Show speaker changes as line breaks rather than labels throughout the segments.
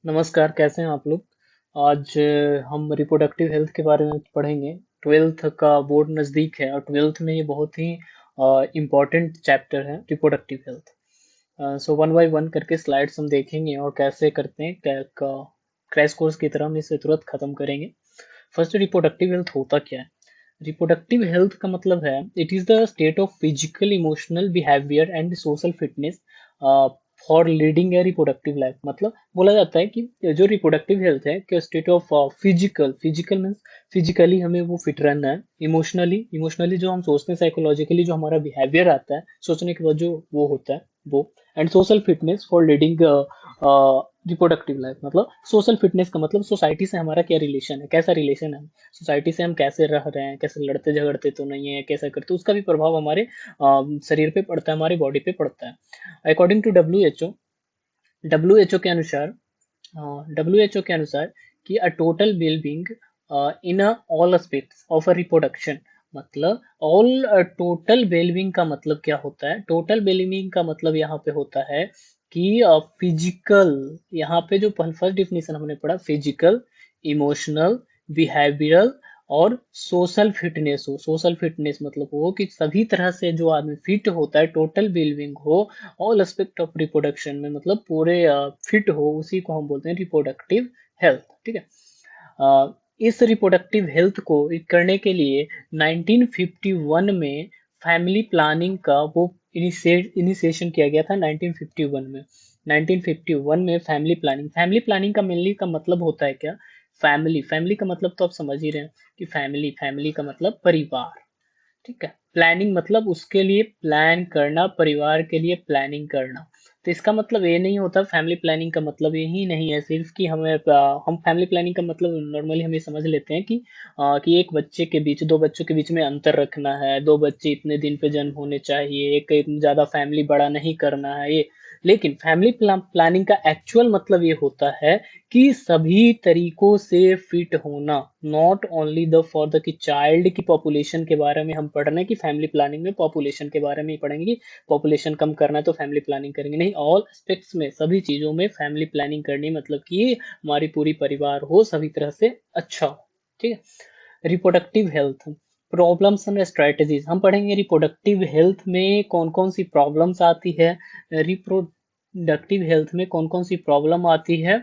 नमस्कार, कैसे हैं आप लोग? आज हम रिप्रोडक्टिव हेल्थ के बारे में पढ़ेंगे। 12th का बोर्ड नज़दीक है और 12th में ये बहुत ही इम्पोर्टेंट चैप्टर है reproductive health. So one by one करके स्लाइड्स हम देखेंगे और कैसे करते हैं क्रैश कोर्स की तरह हम इसे तुरंत खत्म करेंगे। फर्स्ट, रिप्रोडक्टिव हेल्थ होता क्या है? रिप्रोडक्टिव हेल्थ का मतलब है it is the state of physical, emotional, behaviour and social fitness for leading a reproductive life. मतलब बोला जाता है कि जो रिप्रोडक्टिव हेल्थ है कि state of physical means physically हमें वो फिट रहना है। इमोशनली जो हम सोचते हैं, साइकोलॉजिकली जो हमारा बिहेवियर आता है सोचने के बाद जो वो होता है वो। And social fitness for leading reproductive life. मतलब सोशल फिटनेस का मतलब सोसाइटी से हमारा क्या रिलेशन है, कैसा रिलेशन है सोसाइटी से, हम कैसे रह रहे हैं, कैसे लड़ते झगड़ते तो नहीं है, कैसा करते, उसका भी प्रभाव हमारे शरीर पे पड़ता है, हमारी बॉडी पे पड़ता है। According to W H O के अनुसार, डब्ल्यू एच ओ के अनुसार कि a total wellbeing in all aspects of a reproduction. मतलब ऑल टोटल वेलबींग का मतलब क्या होता है? टोटल वेलबींग का मतलब यहाँ पे होता है कि फिजिकल, यहाँ पे जो फर्स्ट डिफिनेशन हमने पढ़ा, फिजिकल, इमोशनल, बिहेवियरल और सोशल फिटनेस हो। सोशल फिटनेस मतलब वो कि सभी तरह से जो आदमी फिट होता है, टोटल वेलबींग हो ऑल एस्पेक्ट ऑफ रिप्रोडक्शन में, मतलब पूरे फिट हो, उसी को हम बोलते हैं रिप्रोडक्टिव हेल्थ। ठीक है। इस रिप्रोडक्टिव हेल्थ को करने के लिए 1951 में फैमिली प्लानिंग का वो इनिशिएशन किया गया था। 1951 में, 1951 में फैमिली प्लानिंग का मेनली का मतलब होता है क्या? फैमिली, फैमिली का मतलब तो आप समझ ही रहे हैं कि फैमिली का मतलब परिवार। ठीक है। प्लानिंग मतलब उसके लिए प्लान करना, परिवार के लिए प्लानिंग करना। तो इसका मतलब ये नहीं होता, फैमिली प्लानिंग का मतलब यही नहीं है सिर्फ कि हम फैमिली प्लानिंग का मतलब नॉर्मली हम ये समझ लेते हैं कि एक बच्चे के बीच, दो बच्चों के बीच में अंतर रखना है, दो बच्चे इतने दिन पे जन्म होने चाहिए, एक ज्यादा फैमिली बड़ा नहीं करना है ये। लेकिन फैमिली प्लानिंग का एक्चुअल मतलब ये होता है कि सभी तरीकों से फिट होना। Not only the for the कि चाइल्ड की पॉपुलेशन के बारे में हम पढ़ रहे हैं कि फैमिली प्लानिंग में पॉपुलेशन के बारे में ही पढ़ेंगे कि पॉपुलेशन कम करना है तो फैमिली प्लानिंग करेंगे, नहीं, ऑल एस्पेक्ट्स में, सभी चीजों में फैमिली प्लानिंग करनी, मतलब कि हमारी पूरी परिवार हो, सभी तरह से अच्छा हो। ठीक है। Reproductive health, problems and strategies हम पढ़ेंगे। रिप्रोडक्टिव हेल्थ में कौन कौन सी प्रॉब्लम्स आती है, रिप्रोडक्टिव हेल्थ में कौन कौन सी प्रॉब्लम आती है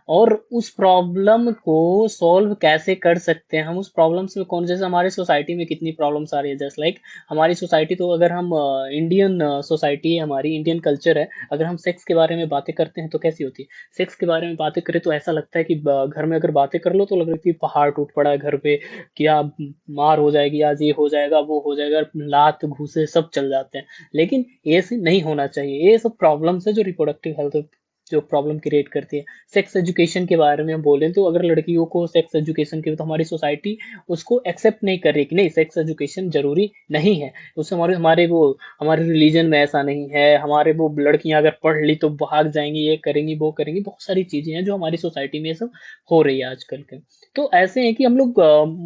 और उस प्रॉब्लम को सॉल्व कैसे कर सकते हैं हम। उस प्रॉब्लम्स में कौन, जैसे हमारे सोसाइटी में कितनी प्रॉब्लम्स आ रही है, जस्ट लाइक हमारी सोसाइटी, तो अगर हम इंडियन सोसाइटी है, हमारी इंडियन कल्चर है, अगर हम सेक्स के बारे में बातें करते हैं तो कैसी होती है? सेक्स के बारे में बातें करें तो ऐसा लगता है कि घर में अगर बातें कर लो तो लग रहा है कि पहाड़ टूट पड़ा है घर पे, कि आप मार हो जाएगी, आज ये हो जाएगा वो हो जाएगा, लात घूसे सब चल जाते हैं। लेकिन ये नहीं होना चाहिए। ये सब प्रॉब्लम्स है जो रिप्रोडक्टिव हेल्थ जो प्रॉब्लम क्रिएट करती है। सेक्स एजुकेशन के बारे में हम बोलें तो अगर लड़कियों को सेक्स एजुकेशन के, तो हमारी सोसाइटी उसको एक्सेप्ट नहीं कर रही कि नहीं, सेक्स एजुकेशन जरूरी नहीं है। उससे हमारे हमारे वो हमारे रिलीजन में ऐसा नहीं है, हमारे वो लड़कियां अगर पढ़ ली तो भाग जाएंगी, ये करेंगी वो करेंगी, बहुत सारी चीजें हैं जो हमारी सोसाइटी में ये सब हो रही है आजकल के। तो ऐसे हैं कि हम लोग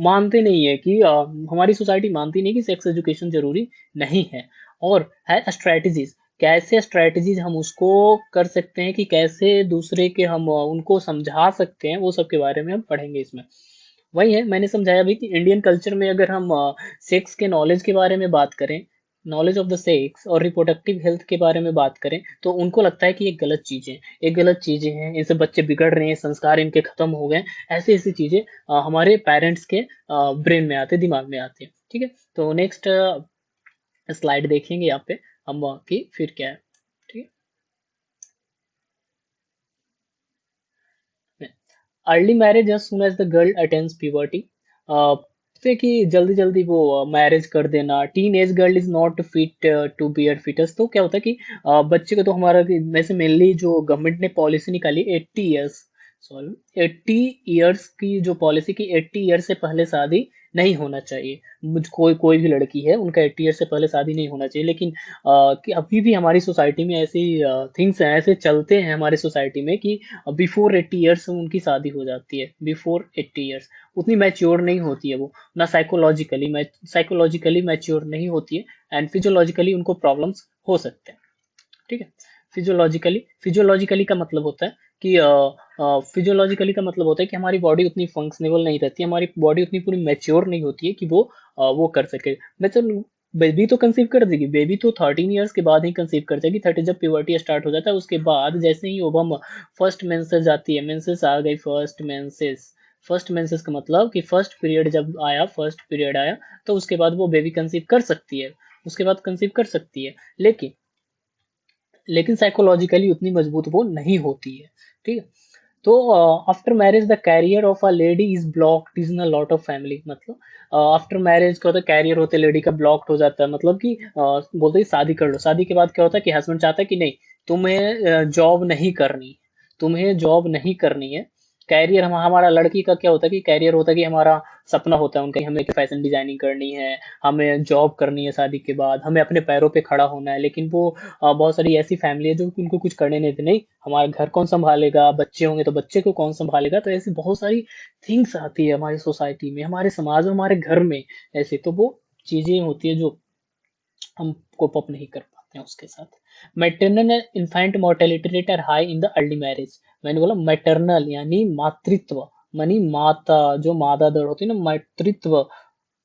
मानते नहीं है कि हमारी सोसाइटी मानती नहीं कि सेक्स एजुकेशन जरूरी नहीं है। और है स्ट्रेटजीज, कैसे स्ट्रेटजीज हम उसको कर सकते हैं कि कैसे दूसरे के हम उनको समझा सकते हैं, वो सब के बारे में हम पढ़ेंगे इसमें। वही है, मैंने समझाया भी कि इंडियन कल्चर में अगर हम सेक्स के नॉलेज के बारे में बात करें, नॉलेज ऑफ द सेक्स और रिप्रोडक्टिव हेल्थ के बारे में बात करें, तो उनको लगता है कि ये गलत चीजें, ये गलत चीजें हैं, इनसे बच्चे बिगड़ रहे हैं, संस्कार इनके खत्म हो गए। ऐसी ऐसी चीजें हमारे पेरेंट्स के ब्रेन में आते, दिमाग में आती है। ठीक है। तो नेक्स्ट स्लाइड देखेंगे यहाँ पे हम कि फिर क्या है। ठीक है। Early marriage age soon as the girl attains puberty, से कि जल्दी जल्दी वो मैरिज कर देना। Teen age girl is not fit to bear foetus. तो क्या होता है कि बच्चे को तो हमारा वैसे मेनली जो गवर्नमेंट ने पॉलिसी निकाली 80 ईयर्स, सॉरी 80 ईयर्स की जो पॉलिसी की, 80 ईयर से पहले शादी नहीं होना चाहिए। कोई कोई भी लड़की है उनका 80 ईयर से पहले शादी नहीं होना चाहिए। लेकिन कि अभी भी हमारी सोसाइटी में ऐसी थिंग्स हैं, ऐसे चलते हैं हमारी सोसाइटी में कि बिफोर 80 ईयर्स उनकी शादी हो जाती है। बिफोर 80 ईयर्स उतनी मैच्योर नहीं होती है वो, ना साइकोलॉजिकली मैच्योर नहीं होती है, एंड फिजियोलॉजिकली उनको प्रॉब्लम्स हो सकते हैं। ठीक है। फिजियोलॉजिकली का मतलब होता है कि फिजियोलॉजिकली का मतलब होता है कि हमारी बॉडी उतनी फंक्शनेबल नहीं रहती, हमारी बॉडी उतनी पूरी मैच्योर नहीं होती है कि वो कर सके। मैं चल बेबी तो कंसीव कर देगी, बेबी तो 13 ईयर्स के बाद ही कंसीव कर देगी, 30 जब प्यूबर्टी स्टार्ट हो जाता है उसके बाद जैसे ही ओवम फर्स्ट मेंसेस आती है, मेंसेस आ गई, फर्स्ट मेंसेस का मतलब कि फर्स्ट पीरियड आया तो उसके बाद वो बेबी कंसीव कर सकती है, उसके बाद कंसीव कर सकती है। लेकिन लेकिन साइकोलॉजिकली उतनी मजबूत वो नहीं होती है। ठीक है। तो after marriage the carrier of a lady is blocked is in a lot of family, मतलब आफ्टर मैरिज क्या होता है, कैरियर होते लेडी का ब्लॉक्ड हो जाता है, मतलब कि बोलते हैं शादी कर लो, शादी के बाद क्या होता है कि हस्बैंड चाहता है कि नहीं, तुम्हें जॉब नहीं करनी, तुम्हें जॉब नहीं करनी है। कैरियर हमारा लड़की का क्या होता है कि कैरियर होता है कि हमारा सपना होता है उनका कि हमें फैशन डिजाइनिंग करनी है, हमें जॉब करनी है, शादी के बाद हमें अपने पैरों पे खड़ा होना है। लेकिन वो बहुत सारी ऐसी फैमिली है जो कि उनको कुछ करने नहीं देती, नहीं हमारा घर कौन संभालेगा, बच्चे होंगे तो बच्चे को कौन संभालेगा, तो ऐसी बहुत सारी थिंग्स आती है हमारी सोसाइटी में, हमारे समाज में, हमारे घर में। ऐसे तो वो चीजें होती है जो हम कोप अप नहीं कर पाते हैं उसके साथ। Maternal infant mortality rate are high in the early marriage. मैंने बोला मैटरनल यानी मातृत्व, मानी माता, जो मादा दर होती है ना, मातृत्व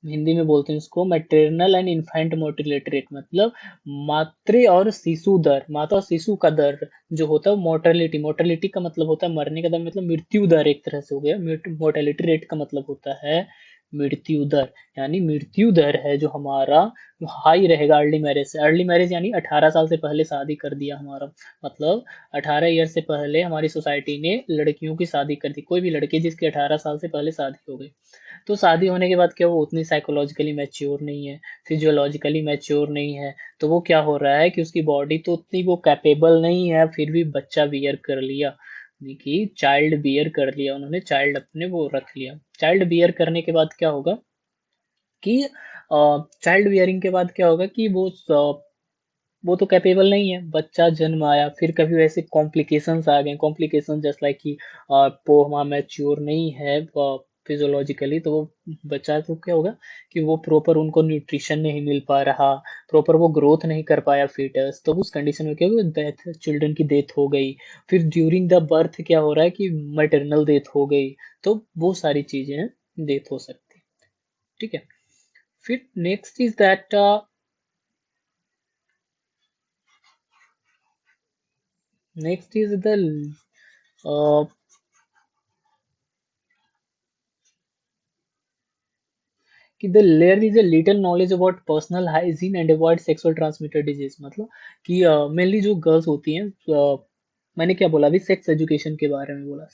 हिंदी में बोलते हैं इसको, maternal and infant mortality rate, मतलब मातृ और शिशु दर, माता और शिशु का दर जो होता है, मोर्टेलिटी, मोर्टेलिटी का मतलब होता है मरने का दर, मतलब मृत्यु दर एक तरह से हो गया। मोर्टेलिटी रेट का मतलब होता है मृत्यु दर, यानी मृत्यु दर है जो हमारा हाई रहेगा अर्ली मैरिज से। अर्ली मैरिज यानी 18 साल से पहले शादी कर दिया हमारा, मतलब 18 ईयर से पहले हमारी सोसाइटी ने लड़कियों की शादी कर दी, कोई भी लड़की जिसकी 18 साल से पहले शादी हो गई, तो शादी होने के बाद क्या वो उतनी साइकोलॉजिकली मैच्योर नहीं है, फिजियोलॉजिकली मैच्योर नहीं है, तो वो क्या हो रहा है कि उसकी बॉडी तो उतनी वो कैपेबल नहीं है, फिर भी बच्चा बियर कर लिया, देखिए चाइल्ड बियर कर लिया उन्होंने, चाइल्ड अपने वो रख लिया। चाइल्ड बियर करने के बाद क्या होगा कि चाइल्ड बियरिंग के बाद क्या होगा कि वो तो कैपेबल नहीं है, बच्चा जन्म आया, फिर कभी वैसे कॉम्प्लिकेशंस आ गए, कॉम्प्लिकेशन जस्ट लाइक कि पोहा मैच्योर नहीं है फिजियोलॉजिकली, तो वो बच्चा तो क्या होगा कि वो प्रॉपर उनको न्यूट्रिशन नहीं मिल पा रहा, प्रॉपर वो ग्रोथ नहीं कर पाया फीटस, तो उस कंडीशन में क्या होगा, डेथ, चिल्ड्रन की डेथ हो गई। फिर ड्यूरिंग द बर्थ क्या हो रहा है कि मैटरनल डेथ हो गई, तो वो सारी चीजें डेथ हो सकती है। ठीक है। फिर next is that next is the कि the layer is a little knowledge about personal hygiene and avoid sexual transmitted disease, मतलब कि मेनली जो गर्ल्स होती हैं, मैंने क्या बोला अभी, सेक्स एजुकेशन के बारे में बोला,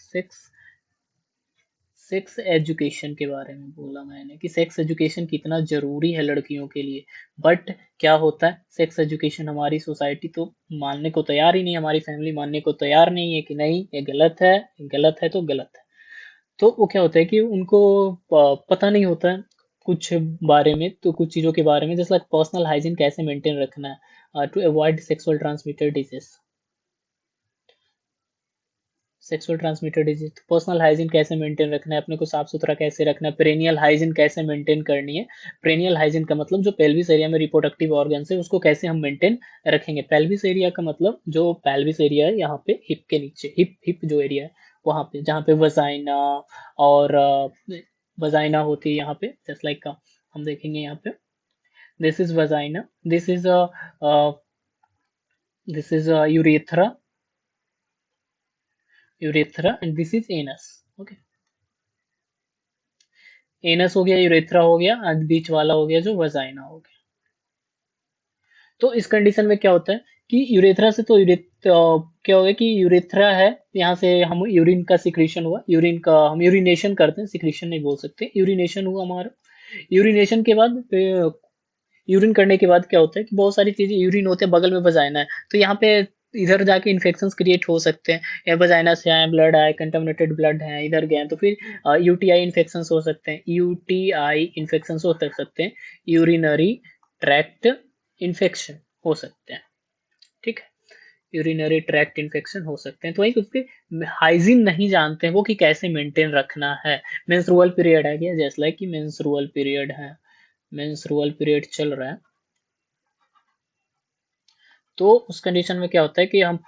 सेक्स एजुकेशन के बारे में बोला मैंने कि सेक्स एजुकेशन कितना जरूरी है लड़कियों के लिए। बट क्या होता है, सेक्स एजुकेशन हमारी सोसाइटी तो मानने को तैयार ही नहीं, हमारी फैमिली मानने को तैयार नहीं है कि नहीं ये गलत है, गलत है तो गलत है। तो वो क्या होता है कि उनको पता नहीं होता है कुछ बारे में, तो कुछ चीज़ों के बारे में, जैसे लाइक पर्सनल हाइजीन कैसे मेंटेन रखना है to avoid sexual transmitted disease, sexual transmitted disease, personal hygiene कैसे मेंटेन रखना है, अपने को साफ सुथरा कैसे रखना है, पेरेनियल हाइजीन कैसे मेंटेन करनी है। पेरेनियल हाइजीन का मतलब जो पेल्विस एरिया में रिप्रोडक्टिव ऑर्गन है उसको कैसे हम मेंटेन रखेंगे। पेल्विस एरिया का मतलब जो पेल्विस एरिया है यहाँ पे हिप के नीचे, हिप हिप जो एरिया है वहाँ पे, जहाँ पे वजाइना और वजाइना होती है यहाँ पे, जस्ट लाइक हम देखेंगे यहाँ पे, this is vagina, this is urethra, urethra and this is anus. Okay, anus हो गया, यूरेथ्रा हो गया, और बीच वाला हो गया जो वजाइना हो गया। तो इस कंडीशन में क्या होता है कि यूरेथ्रा से तो क्या हो गया कि यूरेथ्रा है, यहाँ से हम यूरिन का सिक्रीशन हुआ, यूरिन का हम यूरिनेशन करते हैं, सिक्रीशन नहीं बोल सकते, यूरिनेशन हुआ हमारा। यूरिनेशन के बाद यूरिन करने के बाद क्या होता है कि बहुत सारी चीजें, यूरिन होते हैं बगल में वजाइना है, तो यहाँ पे इधर जाके इन्फेक्शंस क्रिएट हो सकते हैं, या वजाइना से आए, ब्लड आए, कंटामिनेटेड ब्लड है इधर गए, तो फिर यूटीआई इन्फेक्शंस हो सकते हैं, यूटीआई इन्फेक्शंस हो सकते हैं, यूरिनरी ट्रैक्ट इन्फेक्शन हो सकते हैं। ठीक है, यूरिनरी ट्रैक्ट इन्फेक्शन हो सकते हैं, तो वही उसके हाइजीन नहीं जानते हैं वो कि कैसे मेंटेन रखना है। मेंस्ट्रुअल पीरियड है क्या, जैसे लाइक कि मेंस्ट्रुअल पीरियड है, मेंस्ट्रुअल पीरियड चल रहा है, तो उस कंडीशन में क्या होता है कि हम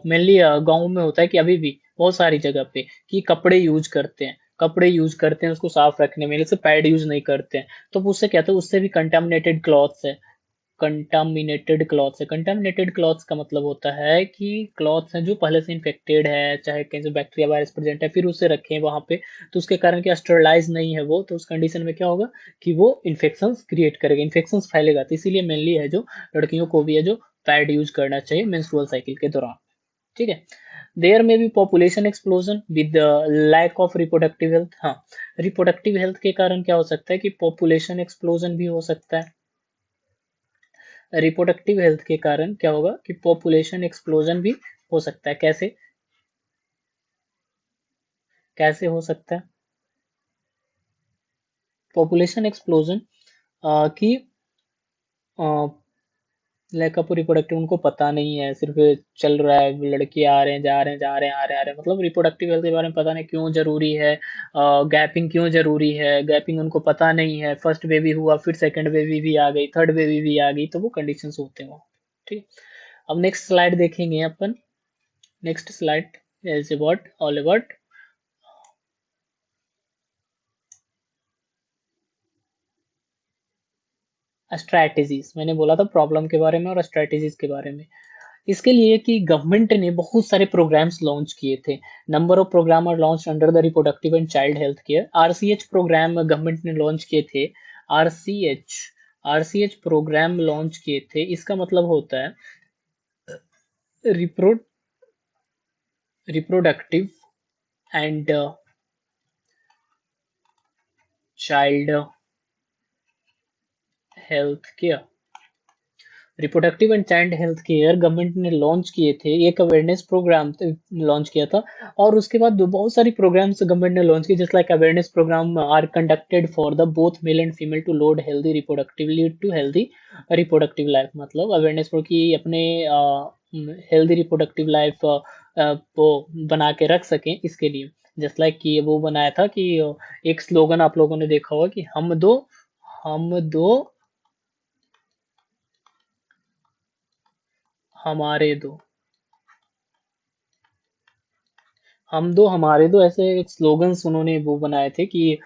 मेनली गाँव में होता है कि अभी भी बहुत सारी जगह पे, कि कपड़े यूज करते हैं, कपड़े यूज करते हैं उसको साफ रखने में, जैसे पैड यूज नहीं करते हैं, तो उससे क्या होता है, उससे भी कंटामिनेटेड क्लॉथ्स है, कंटामिनेटेड क्लॉथ्स है। कंटामिनेटेड क्लॉथ्स का मतलब होता है कि क्लॉथ्स हैं जो पहले से इन्फेक्टेड है, चाहे कहीं से बैक्टीरिया वायरस प्रेजेंट है, फिर उसे रखें वहां पे, तो उसके कारण क्या स्टरलाइज नहीं है वो, तो उस कंडीशन में क्या होगा कि वो इन्फेक्शन क्रिएट करेगा, इन्फेक्शन फैलेगा। तो इसीलिए मेनली है जो लड़कियों को भी है जो पैड यूज करना चाहिए मेंस्ट्रुअल साइकिल के दौरान। ठीक है। देयर में भी population explosion with lack of reproductive health. हाँ, रिप्रोडक्टिव हेल्थ के कारण क्या हो सकता है कि पॉपुलेशन एक्सप्लोजन भी हो सकता है। रिप्रोडक्टिव हेल्थ के कारण क्या होगा कि पॉपुलेशन एक्सप्लोजन भी हो सकता है। कैसे, कैसे हो सकता है पॉपुलेशन एक्सप्लोजन? कि लैक ऑफ रिप्रोडक्टिव, उनको पता नहीं है, सिर्फ चल रहा है, लड़के आ रहे हैं जा रहे हैं जा रहे हैं आ रहे हैं आ रहे हैं, मतलब रिप्रोडक्टिव हेल्थ के बारे में पता नहीं क्यों जरूरी है, गैपिंग क्यों जरूरी है, गैपिंग उनको पता नहीं है, फर्स्ट बेबी हुआ फिर सेकंड बेबी भी आ गई, थर्ड बेबी भी आ गई, तो वो कंडीशंस होते हैं वहाँ। ठीक। अब नेक्स्ट स्लाइड देखेंगे अपन। Next slide is about all about strategies. मैंने बोला था प्रॉब्लम के बारे में और स्ट्रैटेजीज के बारे में। इसके लिए कि गवर्नमेंट ने बहुत सारे प्रोग्राम्स लॉन्च किए थे। Number of programme are launch under the reproductive and child health care. RCH programme government ने लॉन्च किए थे। आरसीएच, आरसीएच प्रोग्राम लॉन्च किए थे, इसका मतलब होता है रिप्रो reproductive and child health care. Reproductive and child health care government ने लॉन्च किए थे, एक अवेयरनेस प्रोग्राम लॉन्च किया था। और उसके बाद बहुत सारी प्रोग्राम्स गवर्नमेंट ने लॉन्च किए, just like awareness programme are conducted for the both male and female to load healthy reproductive lead to healthy reproductive life. मतलब अवेयरनेस प्रो की अपने हेल्दी रिप्रोडक्टिव लाइफ को बना के रख सकें, इसके लिए जस्ट लाइक कि वो बनाया था कि एक स्लोगन आप लोगों ने देखा होगा कि हम दो हमारे दो, हम दो हमारे दो, ऐसे एक स्लोगन्स उन्होंने वो बनाए थे कि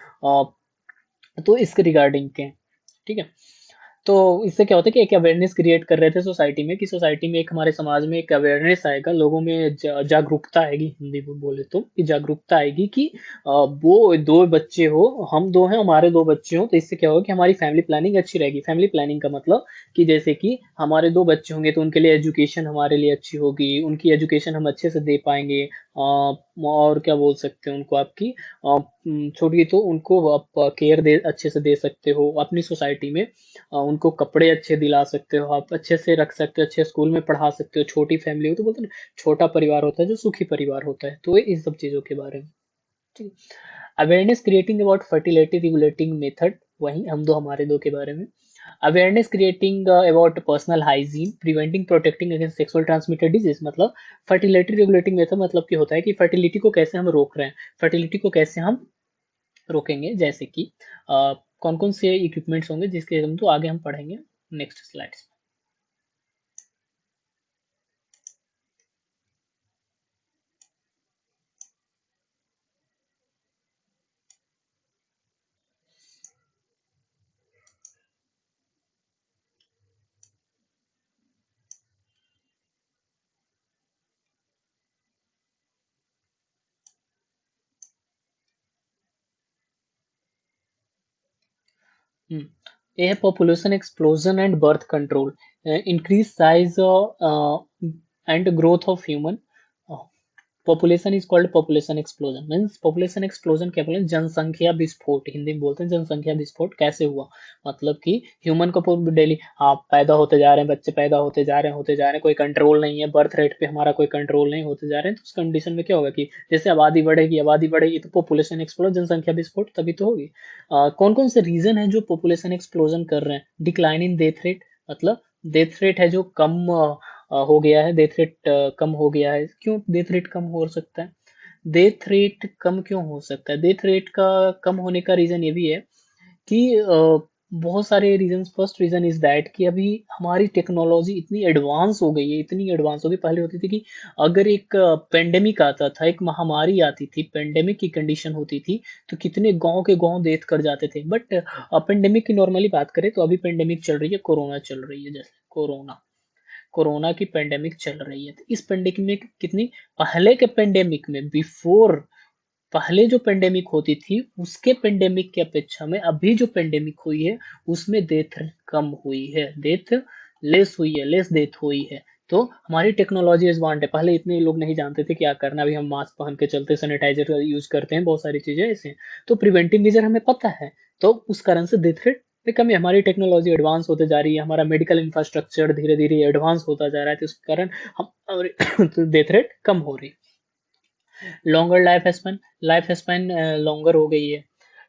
तो इसके रिगार्डिंग के। ठीक है। तो इससे क्या होता है कि एक अवेयरनेस क्रिएट कर रहे थे सोसाइटी में, कि सोसाइटी में एक हमारे समाज में एक अवेयरनेस आएगा, लोगों में जागरूकता आएगी, हिंदी में बोले तो कि जागरूकता आएगी कि वो दो बच्चे हो, हम दो हैं, हमारे दो बच्चे हो, तो इससे क्या होगा कि हमारी फैमिली प्लानिंग अच्छी रहेगी। फैमिली प्लानिंग का मतलब कि जैसे कि हमारे दो बच्चे होंगे तो उनके लिए एजुकेशन हमारे लिए अच्छी होगी, उनकी एजुकेशन हम अच्छे से दे पाएंगे। और क्या बोल सकते हैं उनको, आपकी छोटी तो उनको आप केयर दे अच्छे से दे सकते हो अपनी सोसाइटी में। उनको कपड़े अच्छे दिला सकते हो, आप अच्छे से रख सकते हो, अच्छे स्कूल में पढ़ा सकते हो। छोटी फैमिली हो तो बोलते हैं ना, छोटा परिवार होता है जो सुखी परिवार होता है, तो ये इन सब चीजों के बारे में। ठीक है। Awareness creating about fertility regulating method, वही हम दो हमारे दो के बारे में। Awareness creating about personal hygiene, preventing protecting against sexual transmitted disease. मतलब फर्टिलिटी रेगुलेटिंग मेथड मतलब क्या होता है कि फर्टिलिटी को कैसे हम रोक रहे हैं, फर्टिलिटी को कैसे हम रोकेंगे, जैसे कि कौन कौन से इक्विपमेंट्स होंगे जिसके हम तो आगे हम पढ़ेंगे नेक्स्ट स्लाइड्स में। ये है population explosion and birth control, increase size and growth of human population is called population explosion. Means population explosion क्या बोले, जनसंख्या विस्फोट, हिंदी में बोलते हैं जनसंख्या विस्फोट। कैसे हुआ, मतलब कि ह्यूमन को डेली हाँ पैदा होते जा रहे हैं, बच्चे पैदा होते जा रहे हैं, कोई कंट्रोल नहीं है, बर्थ रेट पे हमारा कोई कंट्रोल नहीं, होते जा रहे हैं, तो उस कंडीशन में क्या होगा कि जैसे आबादी बढ़ेगी तो पॉपुलेशन एक्सप्लोजन, जनसंख्या विस्फोट तभी तो होगी। कौन कौन से रीजन है जो पॉपुलेशन एक्सप्लोजन कर रहे हैं? डिक्लाइन इन डेथ रेट, मतलब डेथ रेट है जो कम हो गया है, डेथ रेट कम हो गया है। क्यों डेथ रेट कम हो सकता है? डेथ रेट कम क्यों हो सकता है? डेथ रेट का कम होने का रीजन ये भी है कि बहुत सारे reasons. First reason is that कि अभी हमारी टेक्नोलॉजी इतनी एडवांस हो गई है, इतनी एडवांस हो गई। पहले होती थी कि अगर एक पेंडेमिक आता था, एक महामारी आती थी, पेंडेमिक की कंडीशन होती थी, तो कितने गांव के गांव डेथ कर जाते थे। बट पेंडेमिक की नॉर्मली बात करें तो अभी पेंडेमिक चल रही है, कोरोना चल रही है, जैसे कोरोना, कोरोना की पेंडेमिक चल रही है। तो इस पेंडेमिक में कितनी, पहले के पेंडेमिक में, बिफोर, पहले जो पेंडेमिक होती थी उसके पेंडेमिक की अपेक्षा में अभी जो पेंडेमिक हुई है उसमें डेथ कम हुई है, डेथ लेस हुई है, लेस डेथ हुई है। तो हमारी टेक्नोलॉजी इज वांट है। पहले इतने लोग नहीं जानते थे क्या करना, अभी हम मास्क पहन के चलते, सैनिटाइजर यूज करते हैं, बहुत सारी चीजें ऐसे हैं। तो प्रिवेंटिव मेजर हमें पता है, तो उस कारण से डेथ रेट में कमी। हमारी टेक्नोलॉजी एडवांस होते जा रही है, हमारा मेडिकल इंफ्रास्ट्रक्चर धीरे धीरे एडवांस होता जा रहा है, तो इस कारण हम डेथ रेट कम हो रही है। लॉन्गर लाइफ स्पैन लॉन्गर हो गई है।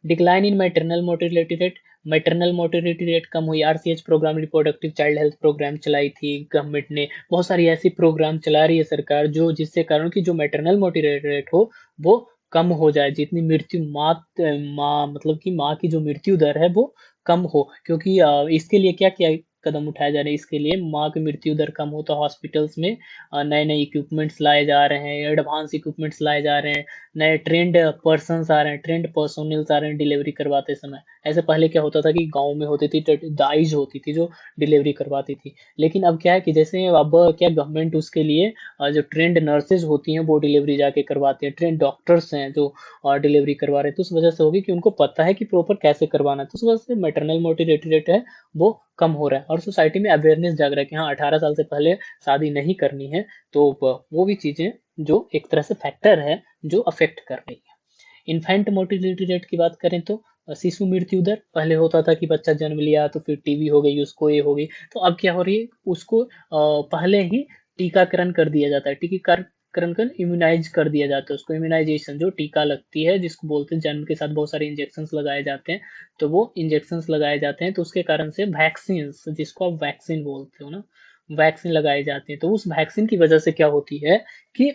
Decline in maternal mortality rate, maternal mortality rate कम हुई। RCH program, reproductive child health program चलाई थी गवर्नमेंट ने, बहुत सारी ऐसी प्रोग्राम चला रही है सरकार जो जिससे कारण कि जो मैटरनल मोर्टिलिटी रेट हो वो कम हो जाए, जितनी मृत्यु माँ मतलब कि माँ की जो मृत्यु दर है वो कम हो। क्योंकि इसके लिए क्या क्या कदम उठाए जा रहे हैं, इसके लिए माँ की मृत्यु दर कम हो तो हॉस्पिटल्स में नए नए इक्विपमेंट्स लाए जा रहे हैं, एडवांस इक्विपमेंट्स लाए जा रहे हैं, नए ट्रेंड पर्सन्स आ रहे हैं, ट्रेंड पर्सोनल्स आ रहे हैं डिलीवरी करवाते समय। ऐसे पहले क्या होता था कि गांव में होती थी दाइज होती थी जो डिलीवरी करवाती थी, लेकिन अब क्या है कि जैसे अब क्या गवर्नमेंट उसके लिए जो ट्रेंड नर्सेज होती हैं वो डिलीवरी जाके करवाते हैं, ट्रेंड डॉक्टर्स हैं जो डिलीवरी करवा रहे हैं। तो उस वजह से होगी कि उनको पता है कि प्रॉपर कैसे करवाना है, तो उस वजह से मैटरनल मोर्टिलिटी रेट है वो कम हो रहा है। और सोसाइटी में अवेयरनेस जाग रहा है कि हाँ 18 साल से पहले शादी नहीं करनी है। तो वो भी चीजें जो एक तरह से फैक्टर है जो अफेक्ट कर रही है। इन्फेंट मोर्टिलिटी रेट की बात करें तो शिशु मृत्यु दर, पहले होता था कि बच्चा जन्म लिया तो फिर टीबी हो गई, उसको ये हो गई, तो अब क्या हो रही है, उसको पहले ही टीकाकरण कर दिया जाता है, टीकाकरण कर इम्यूनाइज कर दिया जाता है उसको। इम्यूनाइजेशन जो टीका लगती है जिसको बोलते हैं, जन्म के साथ बहुत सारे इंजेक्शन लगाए जाते हैं, तो वो इंजेक्शन लगाए जाते हैं, तो उसके कारण से वैक्सीन, जिसको आप वैक्सीन बोलते हो ना, वैक्सीन लगाए जाते हैं। तो उस वैक्सीन की वजह से क्या होती है कि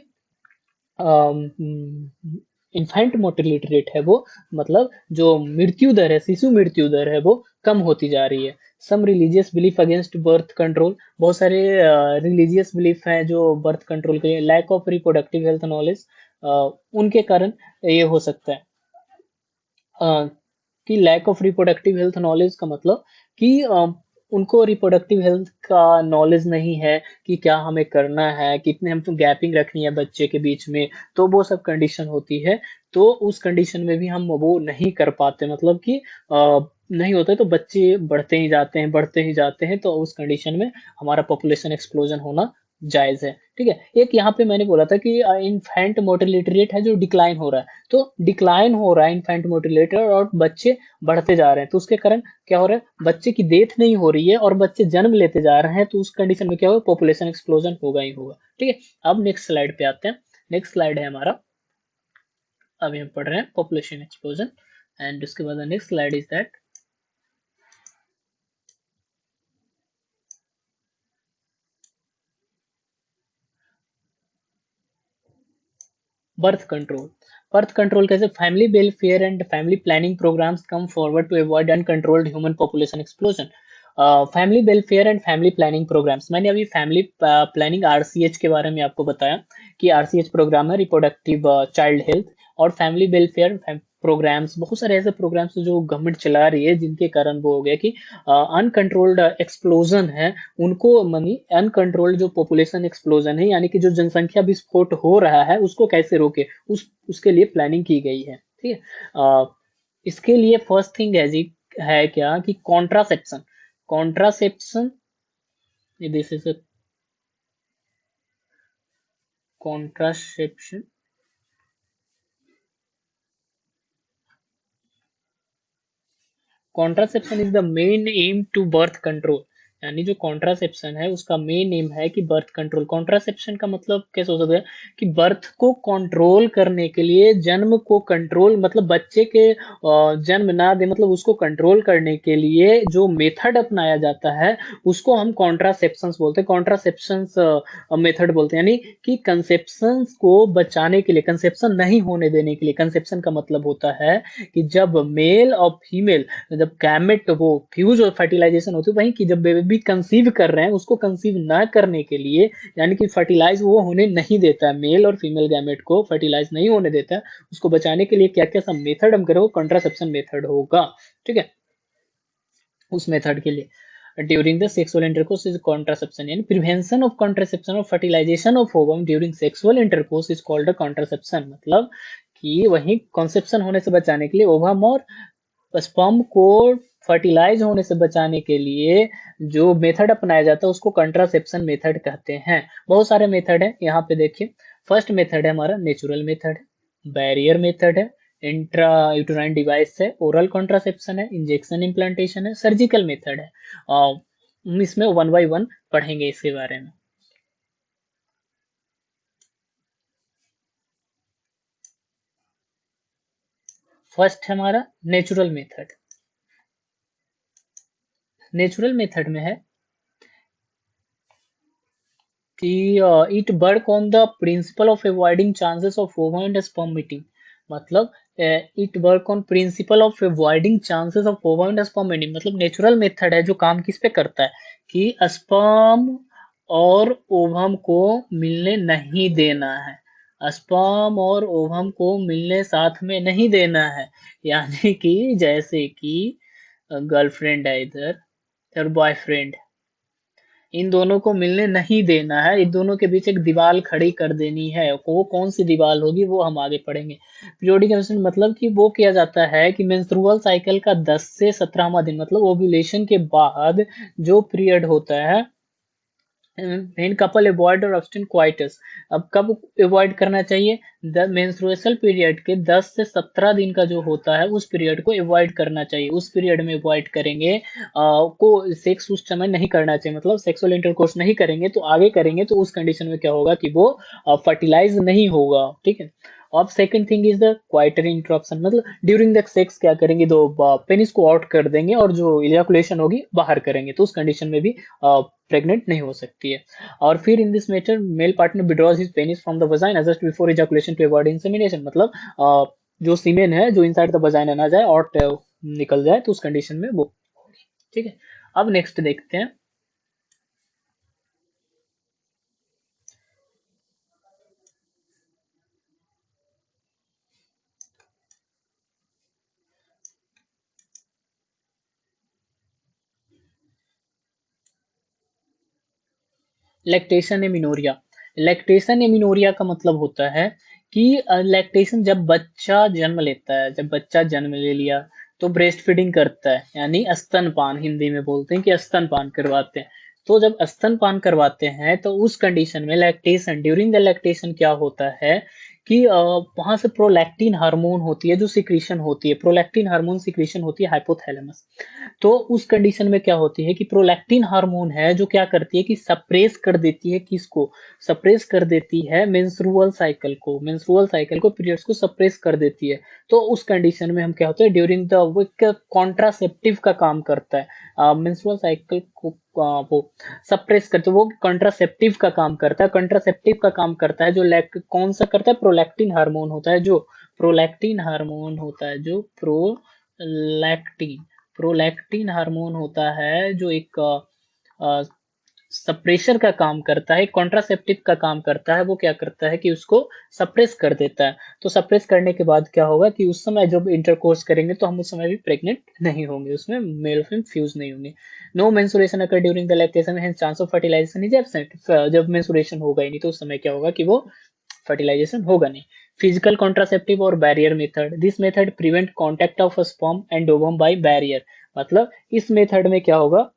इन्फेंट मोर्टिलिटी रेट है वो, मतलब जो मृत्यु दर है, शिशु मृत्यु दर है वो कम होती जा रही है। Some religious belief against birth control, बहुत सारे रिलीजियस बिलीफ हैं जो बर्थ कंट्रोल के लिए, lack of reproductive health knowledge, उनके कारण ये हो सकता है। कि lack of reproductive health knowledge का मतलब कि उनको रिप्रोडक्टिव हेल्थ का नॉलेज नहीं है कि क्या हमें करना है, कितने हमको गैपिंग रखनी है बच्चे के बीच में, तो वो सब कंडीशन होती है। तो उस कंडीशन में भी हम वो नहीं कर पाते, मतलब कि नहीं होता है, तो बच्चे बढ़ते ही जाते हैं, बढ़ते ही जाते हैं, तो उस कंडीशन में हमारा पॉपुलेशन एक्सप्लोजन होना जायज है। ठीक है। एक यहाँ पे मैंने बोला था कि इन्फेंट मोर्टिलिटी रेट है जो डिक्लाइन हो रहा है, तो डिक्लाइन हो रहा है इन्फेंट मोर्टिलिटी, और बच्चे बढ़ते जा रहे हैं, तो उसके कारण क्या हो रहा है, बच्चे की डेथ नहीं हो रही है और बच्चे जन्म लेते जा रहे हैं, तो उस कंडीशन में क्या होगा, पॉपुलेशन एक्सप्लोजन होगा ही होगा। ठीक है। अब नेक्स्ट स्लाइड पे आते हैं। नेक्स्ट स्लाइड है हमारा, अभी हम पढ़ रहे हैं पॉपुलेशन एक्सप्लोजन, एंड उसके बाद next slide is that birth control. Birth control कैसे, family welfare and family planning programs come forward to avoid uncontrolled human population explosion. Family welfare and family planning programs, मैंने अभी family planning RCH के बारे में आपको बताया कि RCH programme है रिप्रोडक्टिव चाइल्ड हेल्थ, और फैमिली वेलफेयर प्रोग्राम्स, बहुत सारे ऐसे प्रोग्राम्स जो गवर्नमेंट चला रही है जिनके कारण वो हो गया कि अनकंट्रोल्ड एक्सप्लोजन है, उनको मनी अनकंट्रोल्ड जो पॉपुलेशन एक्सप्लोजन है, यानी कि जो जनसंख्या विस्फोट हो रहा है उसको कैसे रोके, उसके लिए प्लानिंग की गई है। ठीक है। इसके लिए फर्स्ट थिंग है जी, है क्या कि contraception. Contraception, this is a contraception. Contraception is the main aim to birth control. यानी जो कॉन्ट्रासेप्शन है उसका मेन एम है कि बर्थ कंट्रोल। कॉन्ट्रासेप्शन का मतलब कैसे हो सकता है कि बर्थ को कंट्रोल करने के लिए, जन्म को कंट्रोल मतलब बच्चे के जन्म ना दे मतलब उसको कंट्रोल करने के लिए जो मेथड अपनाया जाता है उसको हम कॉन्ट्रासेप्शंस बोलते हैं, कॉन्ट्रासेप्शंस मेथड बोलते हैं। यानी कि कंसेप्शंस को बचाने के लिए, कंसेप्शन नहीं होने देने के लिए। कंसेप्शन का मतलब होता है कि जब मेल और फीमेल, जब गैमेट वो फ्यूज और फर्टिलाइजेशन होती है, वहीं की जब बेबी कंसीव कर रहे हैं उसको कंसीव ना करने के लिए, यानी कि फर्टिलाइज वो होने नहीं देता है, मेल और फीमेल गैमेट को फर्टिलाइज नहीं होने देता है, उसको बचाने के लिए क्या क्या सब मेथड हम करें, वो कॉन्ट्रासेप्शन मेथड होगा। ठीक है, उस मेथड के लिए during the sexual intercourse is contraception, यानी प्रिवेंशन ऑफ कॉन्ट्रासेप्शन और fertilisation of ovum during sexual intercourse is called contraception. मतलब कि वही कॉन्सेप्शन होने से बचाने के लिए, ओवम और स्पर्म को फर्टिलाइज होने से बचाने के लिए जो मेथड अपनाया जाता है उसको कंट्रासेप्शन मेथड कहते हैं। बहुत सारे मेथड है यहाँ पे देखिए। फर्स्ट मेथड है हमारा नेचुरल मेथड है, बैरियर मेथड है, इंट्रा यूटेराइन डिवाइस है, ओरल कॉन्ट्रासेप्शन है, इंजेक्शन इम्प्लांटेशन है, सर्जिकल मेथड है। और हम इसमें वन बाय वन पढ़ेंगे इसके बारे में। फर्स्ट है हमारा नेचुरल मेथड। नेचुरल मेथड में है कि it work on the principle of avoiding chances of ovum and sperm meeting. मतलब it work on principle of avoiding chances of ovum and sperm meeting. मतलब नेचुरल मेथड है जो काम किस पे करता है कि स्पर्म और ओवम को मिलने नहीं देना है, स्पर्म और ओवम को मिलने साथ में नहीं देना है। यानी कि जैसे कि गर्लफ्रेंड है इधर और बॉयफ्रेंड, इन दोनों को मिलने नहीं देना है, इन दोनों के बीच एक दीवार खड़ी कर देनी है। वो कौन सी दीवार होगी वो हम आगे पढ़ेंगे। पीरियोडिक मेंस्ट्रुएशन मतलब कि वो किया जाता है कि मेंस्ट्रुअल साइकिल का 10 से 17वां दिन मतलब ओव्यूलेशन के बाद जो पीरियड होता है, इन कपल अवॉइड और अब्सटेन क्वाइटस। अब कब अवॉइड करना चाहिए? द मेंस्ट्रुएशनल पीरियड के 10 से 17 दिन का जो होता है उस पीरियड को अवॉइड करना चाहिए। उस पीरियड में अवॉइड करेंगे को सेक्स उस समय नहीं करना चाहिए, मतलब सेक्सुअल इंटरकोर्स नहीं करेंगे तो आगे करेंगे तो उस कंडीशन में क्या होगा कि वो फर्टिलाइज नहीं होगा। ठीक है। अब second thing is the quieter interruption, मतलब ड्यूरिंग द सेक्स क्या करेंगे, दो पेनिस को आउट कर देंगे और जो इजैकुलेशन होगी बाहर करेंगे, तो उस कंडीशन में भी प्रेग्नेंट नहीं हो सकती है। और फिर in this matter male partner withdraws his penis from the vagina just before ejaculation to avoid insemination. मतलब जो सीमेन है जो इनसाइड द वजाइना ना जाए और निकल जाए तो उस कंडीशन में वो। ठीक है। अब नेक्स्ट देखते हैं लैक्टेशन एमिनोरिया। लैक्टेशन एमिनोरिया का मतलब होता है कि लैक्टेशन जब बच्चा जन्म लेता है, जब बच्चा जन्म ले लिया तो ब्रेस्ट फीडिंग करता है, यानी स्तनपान हिंदी में बोलते हैं कि स्तनपान करवाते हैं। तो जब स्तनपान करवाते हैं तो उस कंडीशन में लैक्टेशन, ड्यूरिंग द लैक्टेशन क्या होता है कि वहां से प्रोलैक्टिन हार्मोन होती है जो सिक्रीशन होती है, प्रोलैक्टिन हार्मोन सिक्रीशन होती है हाइपोथैलेमस। तो उस कंडीशन में क्या होती है कि प्रोलैक्टिन हार्मोन है जो क्या करती है कि सप्रेस कर देती है, किसको सप्रेस कर देती है, मेंस्ट्रुअल साइकिल को, मेंस्ट्रुअल साइकिल को, पीरियड्स को सप्रेस कर देती है। तो उस कंडीशन में हम क्या होता है ड्यूरिंग द वीक कॉन्ट्रासेप्टिव का काम करता है, मेंस्ट्रुअल साइकिल को वो सप्रेस करते, वो कॉन्ट्रासेप्टिव का काम करता है। कॉन्ट्रासेप्टिव का काम करता है जो कौन सा करता है, प्रोलैक्टिन हार्मोन होता है, जो प्रोलैक्टिन हार्मोन होता है, जो प्रोलैक्टिन प्रोलैक्टिन हार्मोन होता है जो एक सप्रेशर का काम करता है, कॉन्ट्रासेप्टिव का काम करता है। वो क्या करता है कि उसको सप्रेस कर देता है। तो सप्रेस करने के बाद क्या होगा कि उस समय जब इंटरकोर्स करेंगे तो हम उस समय भी प्रेग्नेंट नहीं होंगे, उसमें मेल फीमेल फ्यूज नहीं होंगे। No menstruation occur during the lactation hence chance of fertilisation is absent. जब मेंस्ट्रुएशन होगा ही नहीं तो उस समय क्या होगा कि वो फर्टिलाइजेशन होगा नहीं। फिजिकल कॉन्ट्रासेप्टिव और barrier method, this method prevent contact of sperm and ovum by barrier. मतलब इस मेथड में क्या होगा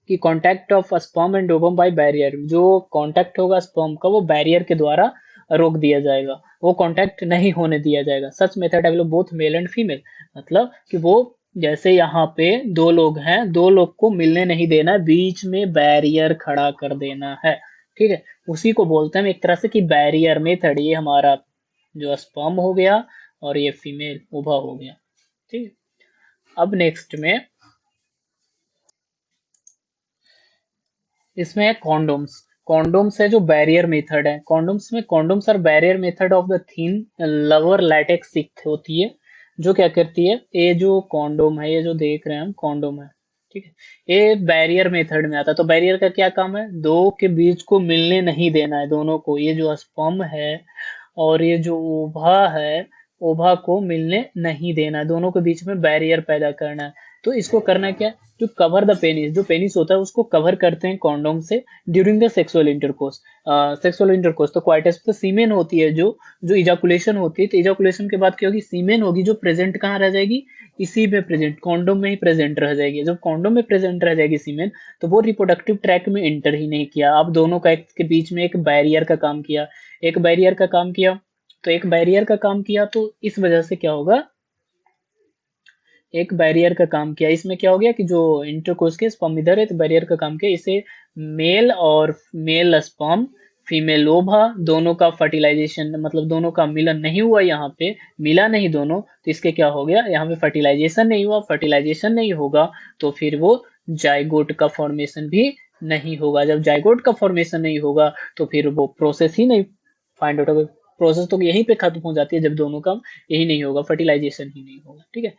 कि contact of sperm and ovum by barrier, जो कांटेक्ट होगा स्पर्म का वो बैरियर के द्वारा रोक दिया जाएगा, वो कांटेक्ट नहीं होने दिया जाएगा। Such method available both male and female, मतलब कि वो जैसे यहाँ पे दो लोग हैं, दो लोग को मिलने नहीं देना, बीच में बैरियर खड़ा कर देना है। ठीक है, उसी को बोलते हैं एक तरह से कि बैरियर मेथड। ये हमारा जो स्पर्म हो गया और ये फीमेल ओवा हो गया। ठीक है, अब नेक्स्ट में इसमें है कॉन्डोम्स। कॉन्डोम्स है जो बैरियर मेथड है। कॉन्डोम्स में, condoms are barrier method of the thin लवर लैटेक्स शीट होती है, जो क्या करती है, ये जो कॉन्डोम है, ये जो देख रहे हैं हम कॉन्डोम है, ठीक है, ये बैरियर मेथड में आता है। तो बैरियर का क्या काम है, दो के बीच को मिलने नहीं देना है, दोनों को, ये जो स्पर्म है और ये जो ओवा है, ओवा को मिलने नहीं देना है, दोनों के बीच में बैरियर पैदा करना है। तो इसको करना क्या है, टू कवर द पेनिस, जो पेनिस होता है उसको कवर करते हैं कॉन्डोम से during the sexual intercourse. Sexual intercourse तो क्वाइटस तो सीमेन होती है, जो जो इजाकुलेशन होती है, तो इजाकुलेशन के बाद क्या होगी, सीमेन होगी, जो प्रेजेंट कहाँ रह जाएगी, इसी में प्रेजेंट, कॉन्डोम में ही प्रेजेंट रह जाएगी। जब कॉन्डोम में प्रेजेंट रह जाएगी सीमेन, तो वो रिप्रोडक्टिव ट्रैक में एंटर ही नहीं किया। अब दोनों का एक के बीच में एक बैरियर का काम किया, एक बैरियर का काम किया, तो एक बैरियर का काम किया, तो इस वजह से क्या होगा, एक बैरियर का काम किया। इसमें क्या हो गया कि जो इंटरकोर्स के स्पर्म इधर है, तो बैरियर का काम किया, इसे मेल और मेल स्पर्म, फीमेल ओवा, दोनों का फर्टिलाइजेशन, मतलब दोनों का मिलन नहीं हुआ, यहाँ पे मिला नहीं दोनों, तो इसके क्या हो गया, यहाँ पे फर्टिलाइजेशन नहीं हुआ। फर्टिलाइजेशन नहीं होगा तो फिर वो जाइगोट का फॉर्मेशन भी नहीं होगा। जब जाइगोट का फॉर्मेशन नहीं होगा तो फिर वो प्रोसेस ही नहीं फाइंड आउट होगा। प्रोसेस तो यहीं पे खत्म हो जाती है, जब दोनों का यही नहीं होगा, फर्टिलाइजेशन ही नहीं होगा। ठीक है,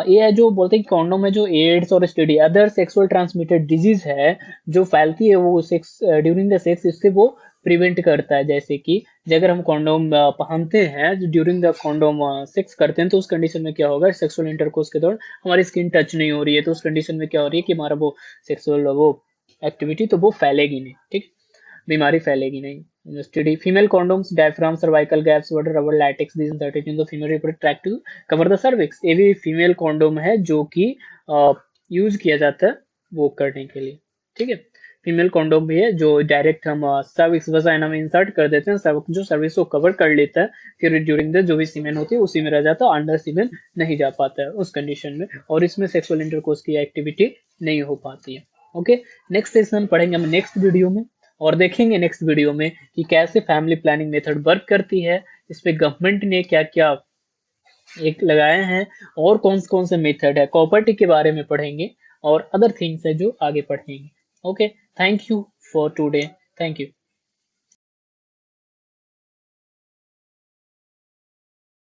ये है जो बोलते हैं कि कॉन्डोम में जो एड्स और STD, other sexual transmitted disease है जो फैलती है वो सेक्स ड्यूरिंग द सेक्स, इससे वो प्रिवेंट करता है। जैसे कि अगर हम कॉन्डोम पहनते हैं, ड्यूरिंग द कॉन्डोम सेक्स करते हैं, तो उस कंडीशन में क्या होगा, सेक्सुअल इंटरकोर्स के दौरान हमारी स्किन टच नहीं हो रही है, तो उस कंडीशन में क्या हो रही है कि हमारा वो सेक्सुअल वो एक्टिविटी तो वो फैलेगी नहीं। ठीक, बीमारी फैलेगी नहीं। STD, female condoms diaphragm cervical gaps water rubber latex these inserted in the female reproductive tract to cover the cervix। ये भी फीमेल कॉन्डोम है जो कि यूज किया जाता है वो करने के लिए। ठीक है, फीमेल कॉन्डोम भी है जो डायरेक्ट हम सर्विक्स वजाइना में इंसर्ट कर देते हैं, जो सर्विक्स को कवर कर लेता है, फिर ड्यूरिंग द जो भी सीमेन होती है उसी में रह जाता है, अंडर सीमेन नहीं जा पाता है उस कंडीशन में, और इसमें सेक्सुअल इंटरकोर्स की एक्टिविटी नहीं हो पाती है। ओके, नेक्स्ट सेशन पढ़ेंगे हम नेक्स्ट वीडियो में, और देखेंगे नेक्स्ट वीडियो में कि कैसे फैमिली प्लानिंग मेथड वर्क करती है, इस पे गवर्नमेंट ने क्या क्या एक लगाए हैं, और कौन कौन से मेथड है, कॉपर्टी के बारे में पढ़ेंगे, और अदर थिंग्स है जो आगे पढ़ेंगे। Okay, thank you for today, thank you.